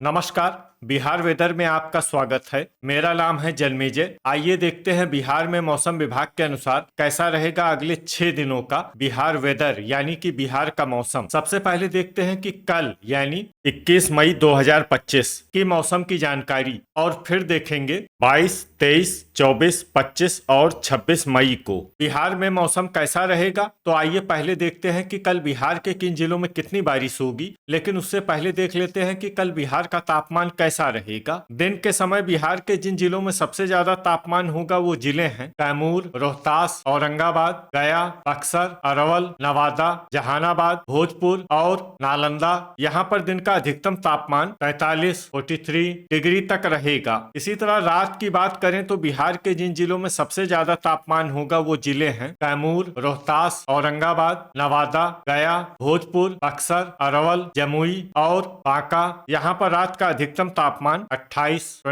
नमस्कार। बिहार वेदर में आपका स्वागत है। मेरा नाम है जन्मेजय। आइए देखते हैं बिहार में मौसम विभाग के अनुसार कैसा रहेगा अगले 6 दिनों का बिहार वेदर यानी कि बिहार का मौसम। सबसे पहले देखते हैं कि कल यानी 21 मई 2025 की मौसम की जानकारी और फिर देखेंगे 22, 23, 24, 25 और 26 मई को बिहार में मौसम कैसा रहेगा। तो आइए पहले देखते हैं कि कल बिहार के किन जिलों में कितनी बारिश होगी, लेकिन उससे पहले देख लेते हैं कि कल बिहार का तापमान कैसा रहेगा। दिन के समय बिहार के जिन जिलों में सबसे ज्यादा तापमान होगा वो जिले हैं कैमूर, रोहतास, औरंगाबाद, गया, बक्सर, अरवल, नवादा, जहानाबाद, भोजपुर और नालंदा। यहाँ पर दिन का अधिकतम तापमान 43 डिग्री तक रहेगा। इसी तरह रात की बात करें तो बिहार के जिन जिलों में सबसे ज्यादा तापमान होगा वो जिले हैं कैमूर, रोहतास, औरंगाबाद, नवादा, गया, भोजपुर, बक्सर, अरवल, जमुई और बांका। यहाँ पर रात का अधिकतम तापमान 28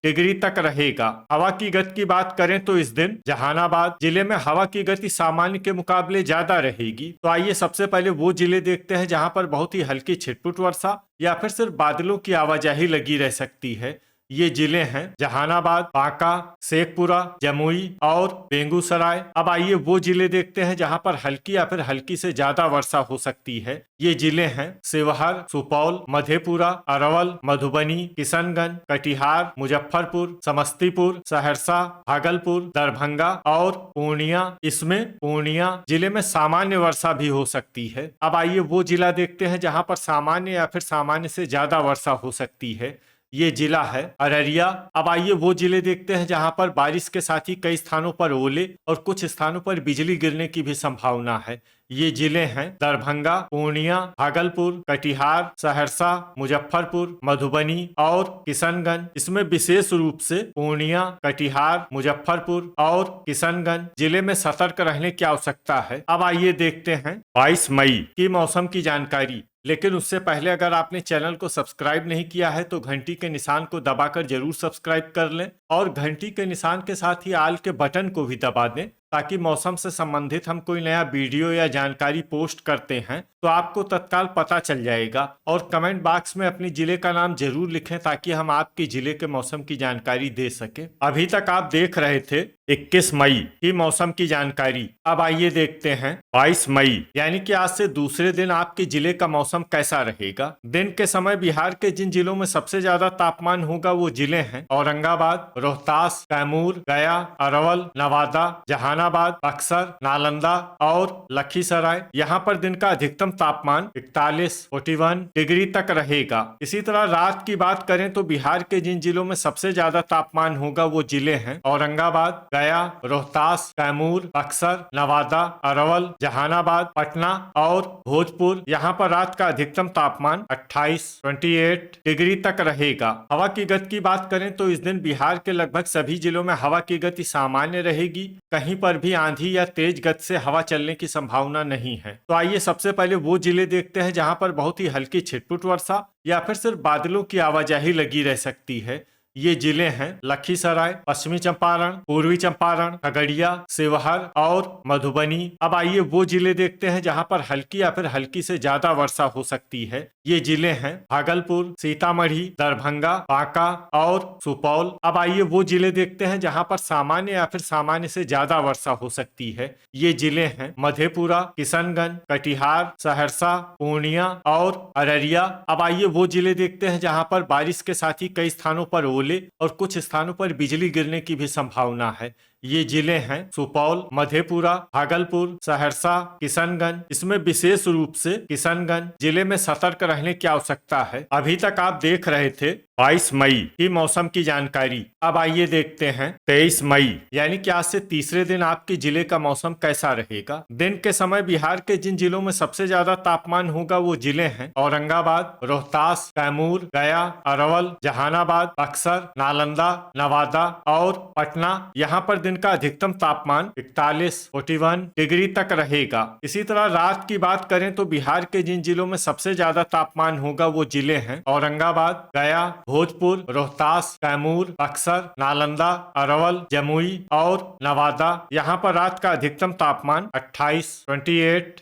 डिग्री तक रहेगा। हवा की गति की बात करें तो इस दिन जहानाबाद जिले में हवा की गति सामान्य के मुकाबले ज्यादा रहेगी। तो आइए सबसे पहले वो जिले देखते हैं जहां पर बहुत ही हल्की छिटपुट वर्षा या फिर सिर्फ बादलों की आवाजाही लगी रह सकती है। ये जिले हैं जहानाबाद, बांका, शेखपुरा, जमुई और बेगूसराय। अब आइए वो जिले देखते हैं जहां पर हल्की या फिर हल्की से ज्यादा वर्षा हो सकती है। ये जिले हैं शिवहर, सुपौल, मधेपुरा, अरवल, मधुबनी, किशनगंज, कटिहार, मुजफ्फरपुर, समस्तीपुर, सहरसा, भागलपुर, दरभंगा और पूर्णिया। इसमें पूर्णिया जिले में सामान्य वर्षा भी हो सकती है। अब आइए वो जिला देखते हैं जहां पर सामान्य या फिर सामान्य से ज्यादा वर्षा हो सकती है। ये जिला है अररिया। अब आइए वो जिले देखते हैं जहां पर बारिश के साथ ही कई स्थानों पर ओले और कुछ स्थानों पर बिजली गिरने की भी संभावना है। ये जिले हैं दरभंगा, पूर्णिया, भागलपुर, कटिहार, सहरसा, मुजफ्फरपुर, मधुबनी और किशनगंज। इसमें विशेष रूप से पूर्णिया, कटिहार, मुजफ्फरपुर और किशनगंज जिले में सतर्क रहने की आवश्यकता है। अब आइए देखते हैं 22 मई की मौसम की जानकारी। लेकिन उससे पहले अगर आपने चैनल को सब्सक्राइब नहीं किया है तो घंटी के निशान को दबाकर जरूर सब्सक्राइब कर लें और घंटी के निशान के साथ ही आल के बटन को भी दबा दें ताकि मौसम से संबंधित हम कोई नया वीडियो या जानकारी पोस्ट करते हैं तो आपको तत्काल पता चल जाएगा। और कमेंट बॉक्स में अपने जिले का नाम जरूर लिखें ताकि हम आपके जिले के मौसम की जानकारी दे सके। अभी तक आप देख रहे थे 21 मई की मौसम की जानकारी। अब आइए देखते हैं 22 मई यानी कि आज से दूसरे दिन आपके जिले का मौसम कैसा रहेगा। दिन के समय बिहार के जिन जिलों में सबसे ज्यादा तापमान होगा वो जिले हैं औरंगाबाद, रोहतास, कैमूर, गया, अरवल, नवादा, जहानाबाद, बक्सर, नालंदा और लखीसराय। यहाँ पर दिन का अधिकतम तापमान 41 डिग्री तक रहेगा। इसी तरह रात की बात करें तो बिहार के जिन जिलों में सबसे ज्यादा तापमान होगा वो जिले हैं औरंगाबाद, गया, रोहतास, कैमूर, बक्सर, नवादा, अरवल, जहानाबाद, पटना और भोजपुर। यहाँ पर रात का अधिकतम तापमान 28 डिग्री तक रहेगा। हवा की गति की बात करें तो इस दिन बिहार के लगभग सभी जिलों में हवा की गति सामान्य रहेगी। कहीं पर भी आंधी या तेज गति से हवा चलने की संभावना नहीं है। तो आइए सबसे पहले वो जिले देखते हैं जहां पर बहुत ही हल्की छिटपुट वर्षा या फिर सिर्फ बादलों की आवाजाही लगी रह सकती है। ये जिले हैं लखीसराय, पश्चिमी चंपारण, पूर्वी चंपारण, खगड़िया, शिवहर और मधुबनी। अब आइए वो जिले देखते हैं जहां पर हल्की या फिर हल्की से ज्यादा वर्षा हो सकती है। ये जिले हैं भागलपुर, सीतामढ़ी, दरभंगा, बांका और सुपौल। अब आइए वो जिले देखते हैं जहां पर सामान्य या फिर सामान्य से ज्यादा वर्षा हो सकती है। ये जिले हैं मधेपुरा, किशनगंज, कटिहार, सहरसा, पूर्णिया और अररिया। अब आइए वो जिले देखते हैं जहां पर बारिश के साथ ही कई स्थानों पर ओले और कुछ स्थानों पर बिजली गिरने की भी संभावना है। ये जिले हैं सुपौल, मधेपुरा, भागलपुर, सहरसा, किशनगंज। इसमें विशेष रूप से किशनगंज जिले में सतर्क रहने की आवश्यकता है। अभी तक आप देख रहे थे 22 मई की मौसम की जानकारी। अब आइए देखते हैं 23 मई यानी कि आज से तीसरे दिन आपके जिले का मौसम कैसा रहेगा। दिन के समय बिहार के जिन जिलों में सबसे ज्यादा तापमान होगा वो जिले हैं औरंगाबाद, रोहतास, कैमूर, गया, अरवल, जहानाबाद, बक्सर, नालंदा, नवादा और पटना। यहाँ पर दिन का अधिकतम तापमान 41 डिग्री तक रहेगा। इसी तरह रात की बात करें तो बिहार के जिन जिलों में सबसे ज्यादा तापमान होगा वो जिले हैं औरंगाबाद, गया, भोजपुर, रोहतास, कैमूर, बक्सर, नालंदा, अरवल, जमुई और नवादा। यहाँ पर रात का अधिकतम तापमान 28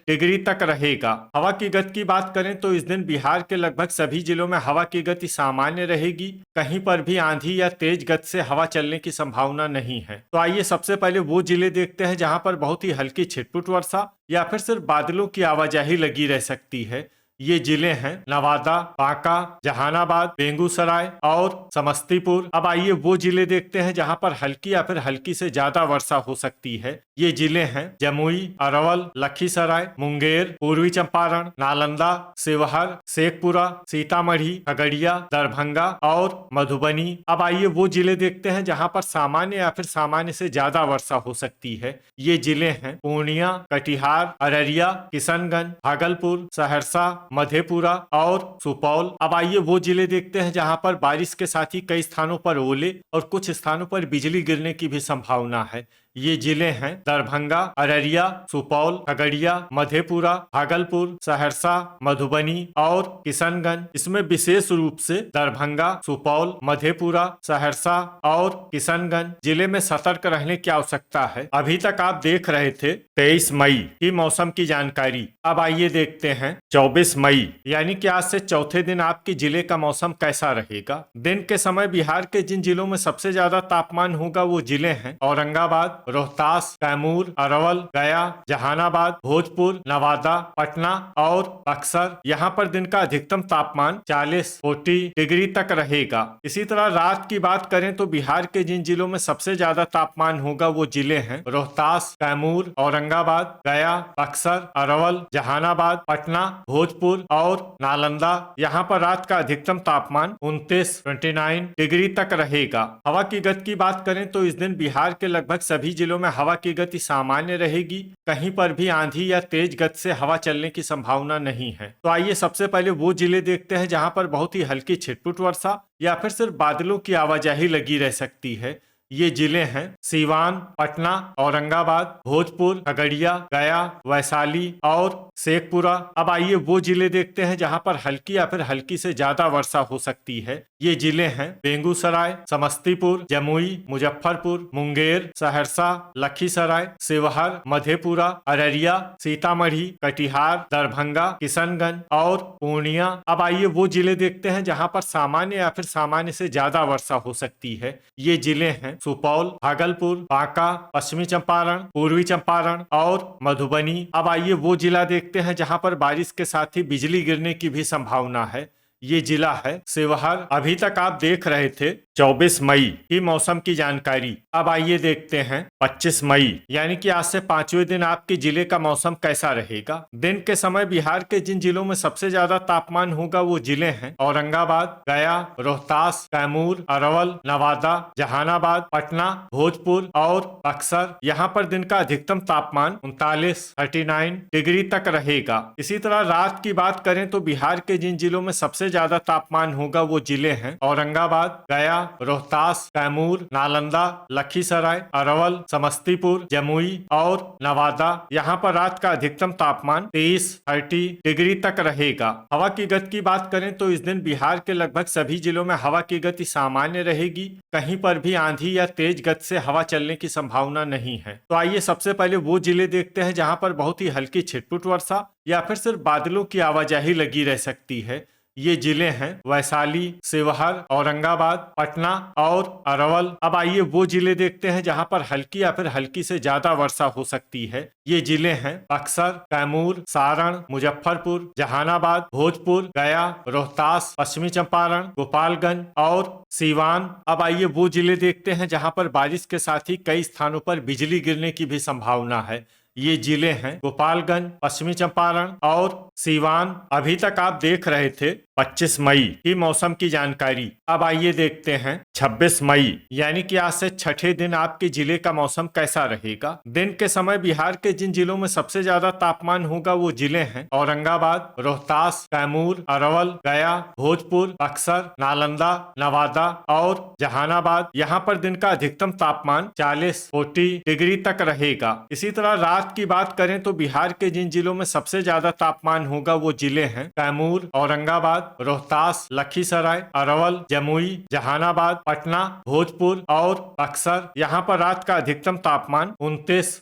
डिग्री तक रहेगा। हवा की गति की बात करें तो इस दिन बिहार के लगभग सभी जिलों में हवा की गति सामान्य रहेगी। कहीं पर भी आंधी या तेज गति से हवा चलने की संभावना नहीं है। तो आइए सबसे पहले वो जिले देखते हैं जहां पर बहुत ही हल्की छिटपुट वर्षा या फिर सिर्फ बादलों की आवाजाही लगी रह सकती है। ये जिले हैं नवादा, बांका, जहानाबाद, बेगूसराय और समस्तीपुर। अब आइए वो जिले देखते हैं जहां पर हल्की या फिर हल्की से ज्यादा वर्षा हो सकती है। ये जिले हैं जमुई, अरवल, लखीसराय, मुंगेर, पूर्वी चंपारण, नालंदा, शिवहर, शेखपुरा, सीतामढ़ी, खगड़िया, दरभंगा और मधुबनी। अब आइए वो जिले देखते हैं जहां पर सामान्य या फिर सामान्य से ज्यादा वर्षा हो सकती है। ये जिले हैं पूर्णिया, कटिहार, अररिया, किशनगंज, भागलपुर, सहरसा, मधेपुरा और सुपौल। अब आइए वो जिले देखते हैं जहां पर बारिश के साथ ही कई स्थानों पर ओले और कुछ स्थानों पर बिजली गिरने की भी संभावना है। ये जिले हैं दरभंगा, अररिया, सुपौल, खगड़िया, मधेपुरा, भागलपुर, सहरसा, मधुबनी और किशनगंज। इसमें विशेष रूप से दरभंगा, सुपौल, मधेपुरा, सहरसा और किशनगंज जिले में सतर्क रहने की आवश्यकता है। अभी तक आप देख रहे थे 23 मई की मौसम की जानकारी। अब आइए देखते हैं 24 मई यानी कि आज से चौथे दिन आपके जिले का मौसम कैसा रहेगा। दिन के समय बिहार के जिन जिलों में सबसे ज्यादा तापमान होगा वो जिले हैं औरंगाबाद, रोहतास, कैमूर, अरवल, गया, जहानाबाद, भोजपुर, नवादा, पटना और बक्सर। यहाँ पर दिन का अधिकतम तापमान 40 डिग्री तक रहेगा। इसी तरह रात की बात करें तो बिहार के जिन जिलों में सबसे ज्यादा तापमान होगा वो जिले हैं रोहतास, कैमूर, औरंगाबाद, गया, बक्सर, अरवल, जहानाबाद, पटना, भोजपुर और नालंदा। यहाँ पर रात का अधिकतम तापमान 29 डिग्री तक रहेगा। हवा की गति की बात करें तो इस दिन बिहार के लगभग सभी जिलों में हवा की गति सामान्य रहेगी। कहीं पर भी आंधी या तेज गति से हवा चलने की संभावना नहीं है। तो आइए सबसे पहले वो जिले देखते हैं जहां पर बहुत ही हल्की छिटपुट वर्षा या फिर सिर्फ बादलों की आवाजाही लगी रह सकती है। ये जिले हैं सीवान, पटना, औरंगाबाद, भोजपुर, खगड़िया, गया, वैशाली और शेखपुरा। अब आइए वो जिले देखते हैं जहां पर हल्की या फिर हल्की से ज्यादा वर्षा हो सकती है। ये जिले हैं बेगूसराय, समस्तीपुर, जमुई, मुजफ्फरपुर, मुंगेर, सहरसा, लखीसराय, शिवहर, मधेपुरा, अररिया, सीतामढ़ी, कटिहार, दरभंगा, किशनगंज और पूर्णिया। अब आइए वो जिले देखते हैं जहां पर सामान्य या फिर सामान्य से ज्यादा वर्षा हो सकती है। ये जिले हैं सुपौल, भागलपुर, बांका, पश्चिमी चंपारण, पूर्वी चंपारण और मधुबनी। अब आइए वो जिला देखते हैं जहां पर बारिश के साथ ही बिजली गिरने की भी संभावना है। ये जिला है शिवहर। अभी तक आप देख रहे थे 24 मई की मौसम की जानकारी। अब आइए देखते हैं 25 मई यानी कि आज से पांचवें दिन आपके जिले का मौसम कैसा रहेगा। दिन के समय बिहार के जिन जिलों में सबसे ज्यादा तापमान होगा वो जिले हैं औरंगाबाद, गया, रोहतास, कैमूर, अरवल, नवादा, जहानाबाद, पटना, भोजपुर और बक्सर। यहाँ पर दिन का अधिकतम तापमान 39 डिग्री तक रहेगा। इसी तरह रात की बात करें तो बिहार के जिन जिलों में सबसे ज्यादा तापमान होगा वो जिले हैं औरंगाबाद, गया, रोहतास, कैमूर, नालंदा, लखीसराय, अरवल, समस्तीपुर, जमुई और नवादा। यहाँ पर रात का अधिकतम तापमान 30 डिग्री तक रहेगा। हवा की गति की बात करें तो इस दिन बिहार के लगभग सभी जिलों में हवा की गति सामान्य रहेगी। कहीं पर भी आंधी या तेज गति से हवा चलने की संभावना नहीं है। तो आइए सबसे पहले वो जिले देखते हैं जहां पर बहुत ही हल्की छिटपुट वर्षा या फिर सिर्फ बादलों की आवाजाही लगी रह सकती है। ये जिले हैं वैशाली, शिवहर, औरंगाबाद, पटना और अरवल। अब आइए वो जिले देखते हैं जहां पर हल्की या फिर हल्की से ज्यादा वर्षा हो सकती है। ये जिले हैं बक्सर, कैमूर, सारण, मुजफ्फरपुर, जहानाबाद, भोजपुर, गया, रोहतास, पश्चिमी चंपारण, गोपालगंज और सीवान। अब आइए वो जिले देखते हैं जहां पर बारिश के साथ ही कई स्थानों पर बिजली गिरने की भी संभावना है। ये जिले हैं गोपालगंज, पश्चिमी चंपारण और सीवान। अभी तक आप देख रहे थे 25 मई की मौसम की जानकारी। अब आइए देखते हैं 26 मई यानी कि आज से छठे दिन आपके जिले का मौसम कैसा रहेगा। दिन के समय बिहार के जिन जिलों में सबसे ज्यादा तापमान होगा वो जिले हैं औरंगाबाद, रोहतास, कैमूर, अरवल, गया, भोजपुर, बक्सर, नालंदा, नवादा और जहानाबाद। यहाँ पर दिन का अधिकतम तापमान 40 डिग्री तक रहेगा। इसी तरह रात की बात करें तो बिहार के जिन जिलों में सबसे ज्यादा तापमान होगा वो जिले हैं कैमूर, औरंगाबाद, रोहतास, लखीसराय, अरवल, जमुई, जहानाबाद, पटना, भोजपुर और बक्सर। यहाँ पर रात का अधिकतम तापमान 29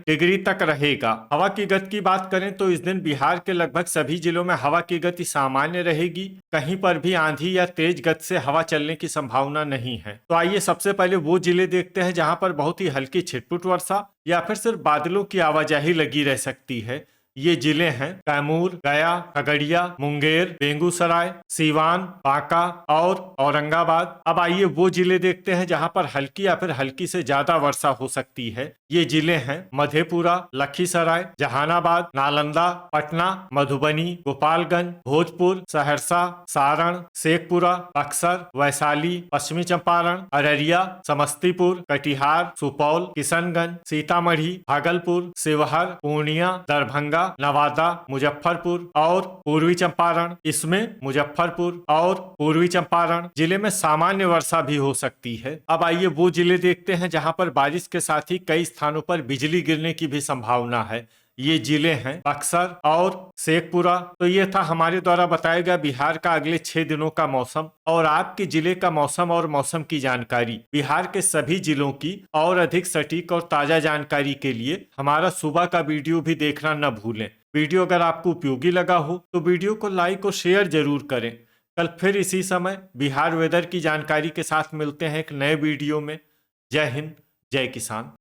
डिग्री तक रहेगा। हवा की गति की बात करें तो इस दिन बिहार के लगभग सभी जिलों में हवा की गति सामान्य रहेगी। कहीं पर भी आंधी या तेज गति से हवा चलने की संभावना नहीं है। तो आइए सबसे पहले वो जिले देखते हैं जहां पर बहुत ही हल्की छिटपुट वर्षा या फिर सिर्फ बादलों की आवाजाही लगी रह सकती है। ये जिले हैं कैमूर, गया, खगड़िया, मुंगेर, बेगूसराय, सीवान, बांका और औरंगाबाद। अब आइए वो जिले देखते हैं जहां पर हल्की या फिर हल्की से ज्यादा वर्षा हो सकती है। ये जिले हैं मधेपुरा, लखीसराय, जहानाबाद, नालंदा, पटना, मधुबनी, गोपालगंज, भोजपुर, सहरसा, सारण, शेखपुरा, बक्सर, वैशाली, पश्चिमी चंपारण, अररिया, समस्तीपुर, कटिहार, सुपौल, किशनगंज, सीतामढ़ी, भागलपुर, शिवहर, पूर्णिया, दरभंगा, नवादा, मुजफ्फरपुर और पूर्वी चंपारण। इसमें मुजफ्फरपुर और पूर्वी चंपारण जिले में सामान्य वर्षा भी हो सकती है। अब आइए वो जिले देखते हैं जहां पर बारिश के साथ ही कई स्थानों पर बिजली गिरने की भी संभावना है। ये जिले हैं बक्सर और शेखपुरा। तो ये था हमारे द्वारा बताया गया बिहार का अगले 6 दिनों का मौसम और आपके जिले का मौसम और मौसम की जानकारी। बिहार के सभी जिलों की और अधिक सटीक और ताजा जानकारी के लिए हमारा सुबह का वीडियो भी देखना न भूलें। वीडियो अगर आपको उपयोगी लगा हो तो वीडियो को लाइक और शेयर जरूर करें। कल फिर इसी समय बिहार वेदर की जानकारी के साथ मिलते हैं एक नए वीडियो में। जय हिंद, जय किसान।